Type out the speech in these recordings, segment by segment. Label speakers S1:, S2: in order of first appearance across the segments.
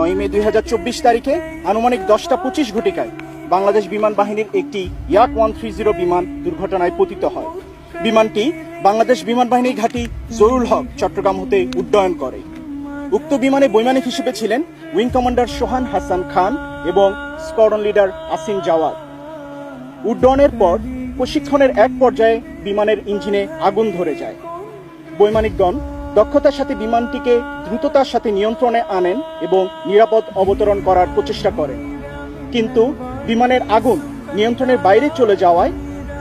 S1: 9 মে 2024 তারিখে আনুমানিক 10:25 ঘটিকায় বাংলাদেশ বিমান বাহিনীর একটি ইয়াক 130 বিমান দুর্ঘটনায় পতিত হয়। বিমানটি বাংলাদেশ বিমান বাহিনীর ঘাঁটি জহুরুল হক চট্টগ্রাম হতে উড্ডয়ন করে। উক্ত বিমানে বৈমানিক হিসেবে ছিলেন উইং কমান্ডার সোহান হাসান খান এবং স্কোয়াড্রন লিডার আসিম জাওয়াদ। উড্ডয়নের পর প্রশিক্ষণের এক পর্যায়ে বিমানের ইঞ্জিনে আগুন ধরে যায়। বৈমানিকগণ দক্ষতার সাথে বিমানটিকে দ্রুততার সাথে নিয়ন্ত্রণে আনেন এবং নিরাপদ অবতরণ করার প্রচেষ্টা করেন, কিন্তু বিমানের আগুন নিয়ন্ত্রণের বাইরে চলে যাওয়ায়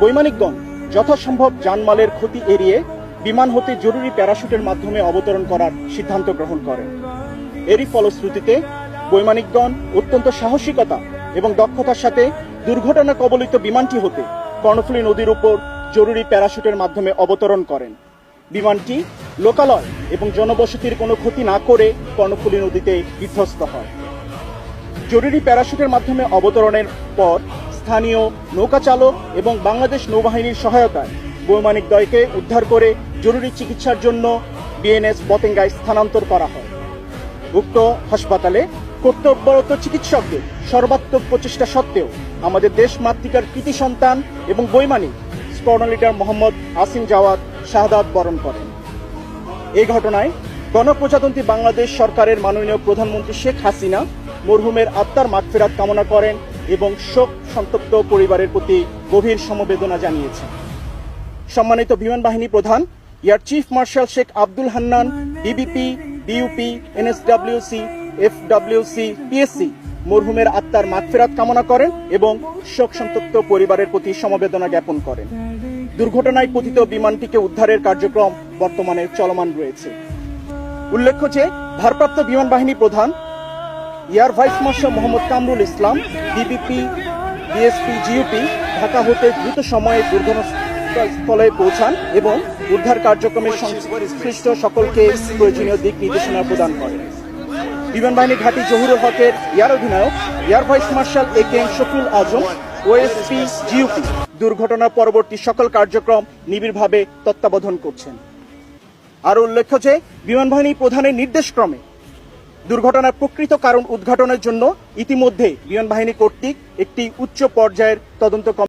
S1: বৈমানিকগণ যথাসম্ভব জানমালের ক্ষতি এড়িয়ে বিমান হতে জরুরি প্যারাশুটের মাধ্যমে অবতরণ করার সিদ্ধান্ত গ্রহণ করেন। এরই ফলশ্রুতিতে বৈমানিকগণ অত্যন্ত সাহসিকতা এবং দক্ষতার সাথে দুর্ঘটনা কবলিত বিমানটি হতে কর্ণফুলী নদীর উপর জরুরি প্যারাশুটের মাধ্যমে অবতরণ করেন। বিমানটি লোকালয় এবং জনবসতির কোনো ক্ষতি না করে কর্ণফুলী নদীতে বিধ্বস্ত হয়। জরুরি প্যারাশুটের মাধ্যমে অবতরণের পর স্থানীয় নৌকা চালক এবং বাংলাদেশ নৌবাহিনীর সহায়তায় বৈমানিকদ্বয়কে উদ্ধার করে জরুরি চিকিৎসার জন্য বিএনএস পতেঙ্গায় স্থানান্তর করা হয়। উক্ত হাসপাতালে কর্তব্যরত চিকিৎসকদের সর্বাত্মক প্রচেষ্টা সত্ত্বেও আমাদের দেশ মাতৃকার কৃতি সন্তান এবং বৈমানিক স্কোয়াড্রন লিডার মোহাম্মদ আসিম জাওয়াদ শাহাদাত বরণ করেন। এই ঘটনায় গণপ্রজাতন্ত্রী বাংলাদেশ সরকারের মাননীয় প্রধানমন্ত্রী শেখ হাসিনা মরহুমের আত্মার মাগফিরাত কামনা করেন এবং শোক সন্তপ্ত পরিবারের প্রতি গভীর সমবেদনা জানিয়েছেন। সম্মানিত বিমান বাহিনী প্রধান air chief marshal Sheikh Abdul Hannan, DBP, DUP, NSWC, FWC, PSC মরহুমের আত্মার মাগফিরাত কামনা করেন এবং শোক সন্তপ্ত পরিবারের প্রতি সমবেদনা জ্ঞাপন করেন। দুর্ঘটনায় পতিত বিমানটিকে উদ্ধারের কার্যক্রম বর্তমানে চলমান রয়েছে। উল্লেখ্য যে ভারপ্রাপ্ত বিমান বাহিনী প্রধান air vice marshal Mohammad Kamrul Islam, DBP, DSP, GUP Dhaka হতে দ্রুত সময়ে দুর্ঘটনাস্থলে পৌঁছান এবং উদ্ধার কার্যক্রমের সংশ্লিষ্ট সকলকে প্রয়োজনীয় দিক নির্দেশনা প্রদান করেন। বিমান বাহিনী ঘাঁটি জহুরুল হকের এয়ার অধিনায়ক air vice marshal AKM Shafiul Azam, OSP, GUP দুর্ঘটনা পরবর্তী সকল কার্যক্রম নিবিড়ভাবে তত্ত্বাবধান করছেন। আরও উল্লেখ্য যে বিমান বাহিনী প্রধানের নির্দেশক্রমে দুর্ঘটনার প্রকৃত কারণ উদ্ঘাটনের জন্য ইতিমধ্যে বিমান বাহিনী কর্তৃক একটি উচ্চ পর্যায়ের তদন্ত